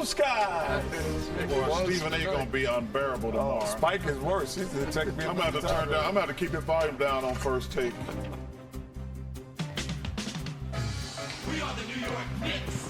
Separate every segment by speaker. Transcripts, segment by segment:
Speaker 1: blue sky.
Speaker 2: Boy, Stephen ain't gonna be unbearable tomorrow.
Speaker 1: Spike is worse. He's texting me.
Speaker 2: I'm gonna have to turn down. I'm gonna have to keep your volume down on First Take.
Speaker 3: We are the New York Knicks.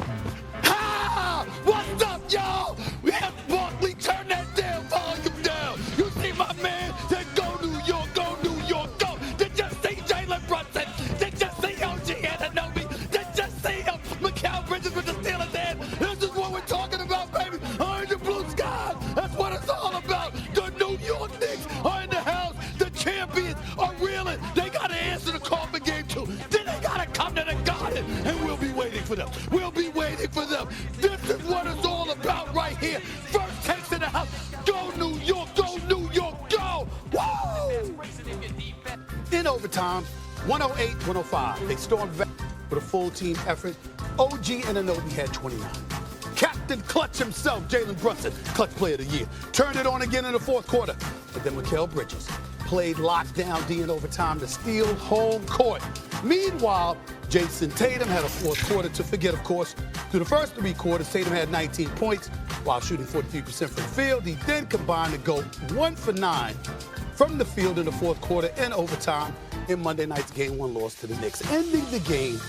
Speaker 4: Ha! What's up, y'all? We have Barkley. Turn that damn volume down. You see my man? Said go New York, go New York, go. Did just see Jalen Brunson. Did just see OG Anunoby. Did just see Mikal Bridges with the Steelers head. This is what we're talking about, baby. Orange and blue sky. That's what it's all about. The New York Knicks are in the house. The champions are reeling. They got to answer the call for game 2. Then they got to come to the Garden, and we'll be waiting for them. We'll be waiting for them. This is what it's all about right here. First takes in the house. Go New York, go New York, go! Woo! In overtime, 108-105. They stormed back with a full team effort. OG Anunoby had 29. Captain Clutch himself, Jalen Brunson, Clutch Player of the Year. Turned it on again in the fourth quarter. But then Mikal Bridges played lockdown D in overtime to steal home court. Meanwhile, Jason Tatum had a fourth quarter to forget, of course. Through the first 3 quarters, Tatum had 19 points while shooting 43% from the field. He then combined to go 1 for 9 from the field in the fourth quarter and overtime in Monday night's Game 1 loss to the Knicks, ending the game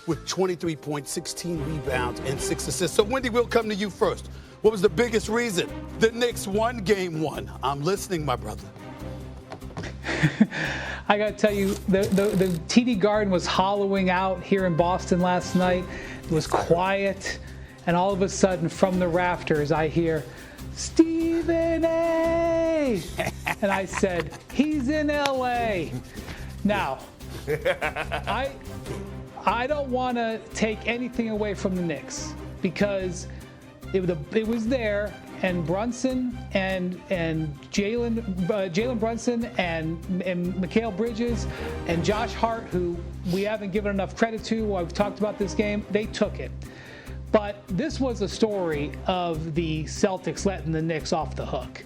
Speaker 4: with 23 points, 16 rebounds, and 6 assists. So, Wendy, we'll come to you first. What was the biggest reason the Knicks won Game 1? I'm listening, my brother.
Speaker 5: I got to tell you, the TD Garden was hollowing out here in Boston last night. It was quiet, and all of a sudden, from the rafters, I hear, Stephen A. And I said, he's in L.A. Now, I don't want to take anything away from the Knicks because it was there, and Brunson and Jalen Brunson and Mikal Bridges and Josh Hart, who we haven't given enough credit to while we've talked about this game, they took it. But this was a story of the Celtics letting the Knicks off the hook.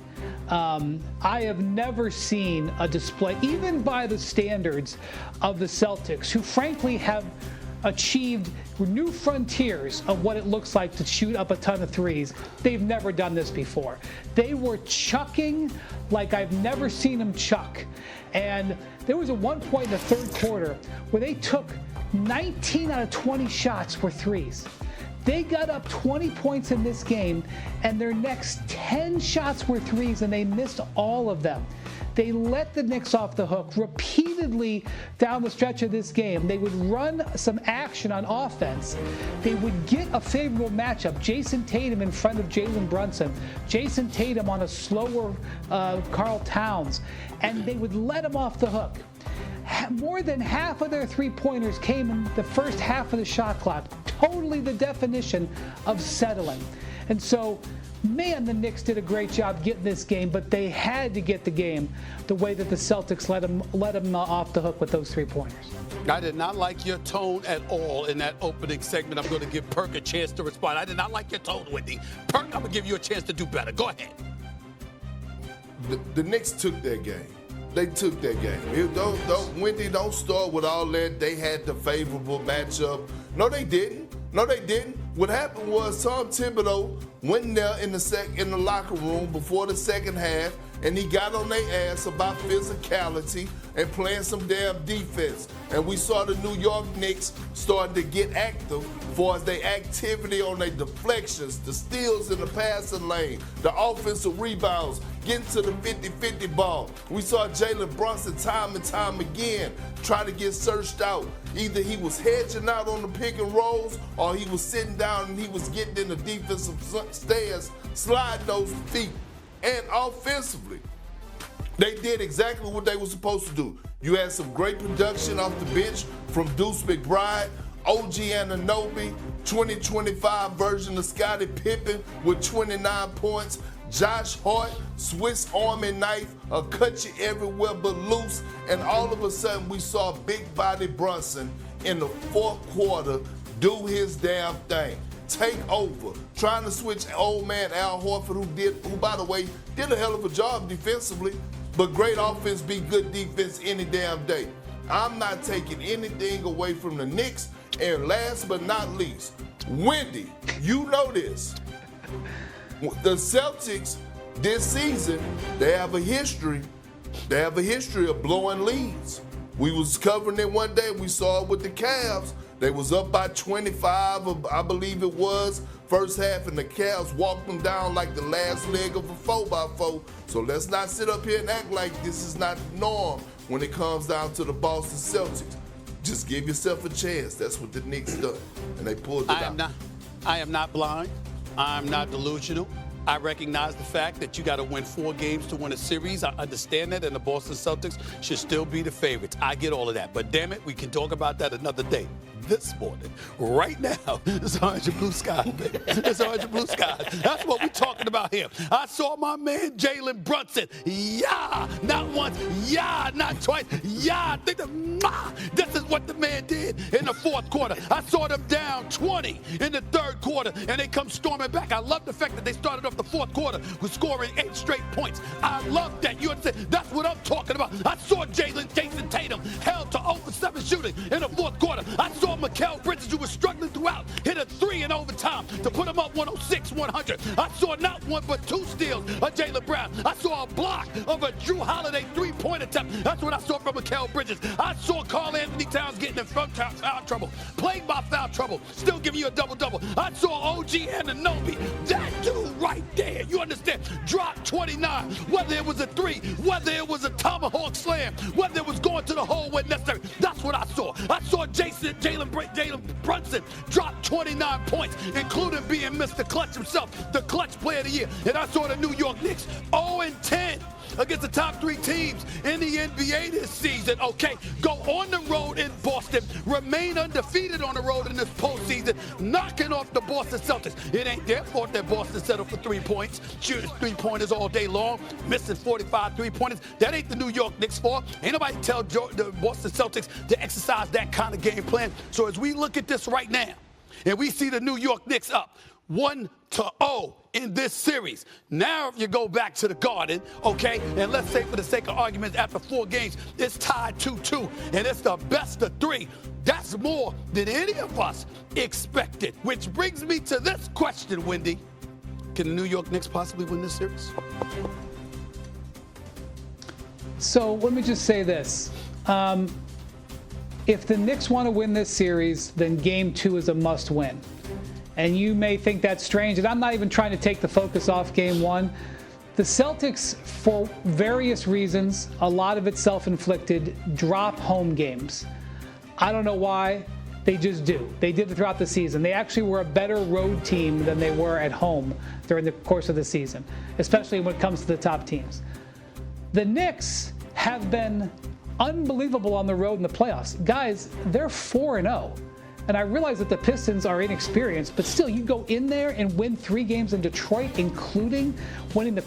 Speaker 5: I have never seen a display, even by the standards of the Celtics, who frankly have achieved new frontiers of what it looks like to shoot up a ton of threes. They've never done this before. They were chucking like I've never seen them chuck. And there was one point in the third quarter where they took 19 out of 20 shots were threes. They got up 20 points in this game, and their next 10 shots were threes, and they missed all of them. They let the Knicks off the hook repeatedly down the stretch of this game. They would run some action on offense. They would get a favorable matchup. Jason Tatum in front of Jalen Brunson. Jason Tatum on a slower Karl Towns. And they would let him off the hook. More than half of their three-pointers came in the first half of the shot clock. Totally the definition of settling. And so, man, the Knicks did a great job getting this game, but they had to get the game the way that the Celtics let them off the hook with those three-pointers.
Speaker 4: I did not like your tone at all in that opening segment. I'm going to give Perk a chance to respond. I did not like your tone, Wendy. Perk, I'm going to give you a chance to do better. Go ahead.
Speaker 6: The Knicks took that game. They took that game. Wendy, don't start with all that. They had the favorable matchup. No, they didn't. What happened was Tom Thibodeau went in there in the locker room before the second half, and he got on their ass about physicality and playing some damn defense. And we saw the New York Knicks starting to get active for their activity on their deflections, the steals in the passing lane, the offensive rebounds, getting to the 50-50 ball. We saw Jalen Brunson time and time again try to get searched out. Either he was hedging out on the pick and rolls, or he was sitting down and he was getting in the defensive stance, sliding those feet. And offensively, they did exactly what they were supposed to do. You had some great production off the bench from Deuce McBride, OG Anunoby, 2025 version of Scottie Pippen with 29 points. Josh Hart, Swiss Army knife, cut you everywhere but loose. And all of a sudden, we saw Big Body Brunson in the fourth quarter do his damn thing. Take over, trying to switch old man Al Horford, who by the way, did a hell of a job defensively, but great offense beat good defense any damn day. I'm not taking anything away from the Knicks. And last but not least, Wendy, you know this. The Celtics this season, they have a history. They have a history of blowing leads. We was covering it one day. We saw it with the Cavs. They was up by 25, I believe it was, first half, and the Cavs walked them down like the last leg of a 4x4. So let's not sit up here and act like this is not the norm when it comes down to the Boston Celtics. Just give yourself a chance. That's what the Knicks done, and they pulled it out.
Speaker 4: I am not blind. I'm not delusional. I recognize the fact that you got to win 4 games to win a series. I understand that, and the Boston Celtics should still be the favorites. I get all of that. But damn it, we can talk about that another day. This morning, right now, it's orange and blue skies, baby. It's orange and blue skies. That's what we're talking about here. I saw my man Jalen Brunson. Yeah, not once. Yeah, not twice. Yeah, this is what the man did in the fourth quarter. I saw them down 20 in the third quarter, and they come storming back. I love the fact that they started off the fourth quarter with scoring 8 straight points. I love that. You understand? That's what I'm talking about. I saw Jason Tatum held to 0-for-7 shooting in the fourth quarter. I saw Mikal Bridges, who was struggling throughout, hit a 3 in overtime to put him up 106-100. I saw not one but 2 steals of Jaylen Brown. I saw a block of a Drew Holiday 3-point attempt. That's what I saw from Mikal Bridges. I saw Karl Anthony Towns getting in foul trouble, playing by foul trouble, still giving you a double-double. I saw OG Anunoby, that dude right there, you understand, dropped 29, whether it was a 3, whether it was a tomahawk slam, whether it was going to the hole when necessary. That's what I saw. I saw Jalen Brunson dropped 29 points, including being Mr. Clutch himself, the clutch player of the year. And I saw the New York Knicks 0-10 against the top 3 teams in the NBA this season. Okay, go on the road in Boston, remain undefeated on the road in this postseason, knocking off the Boston Celtics. It ain't their fault that Boston settled for 3 points, shooting 3-pointers all day long, missing 45 3-pointers. That ain't the New York Knicks' fault. Ain't nobody tell the Boston Celtics to exercise that kind of game plan. So as we look at this right now, and we see the New York Knicks up 1-0 in this series. Now if you go back to the Garden, okay, and let's say for the sake of argument, after 4 games, it's tied 2-2, and it's the best of 3. That's more than any of us expected. Which brings me to this question, Wendy. Can the New York Knicks possibly win this series?
Speaker 5: So let me just say this. If the Knicks want to win this series, then Game 2 is a must-win. And you may think that's strange, and I'm not even trying to take the focus off Game 1. The Celtics, for various reasons, a lot of it self-inflicted, drop home games. I don't know why. They just do. They did it throughout the season. They actually were a better road team than they were at home during the course of the season, especially when it comes to the top teams. The Knicks have been unbelievable on the road in the playoffs. Guys, they're 4-0. And I realize that the Pistons are inexperienced, but still, you go in there and win 3 games in Detroit, including winning the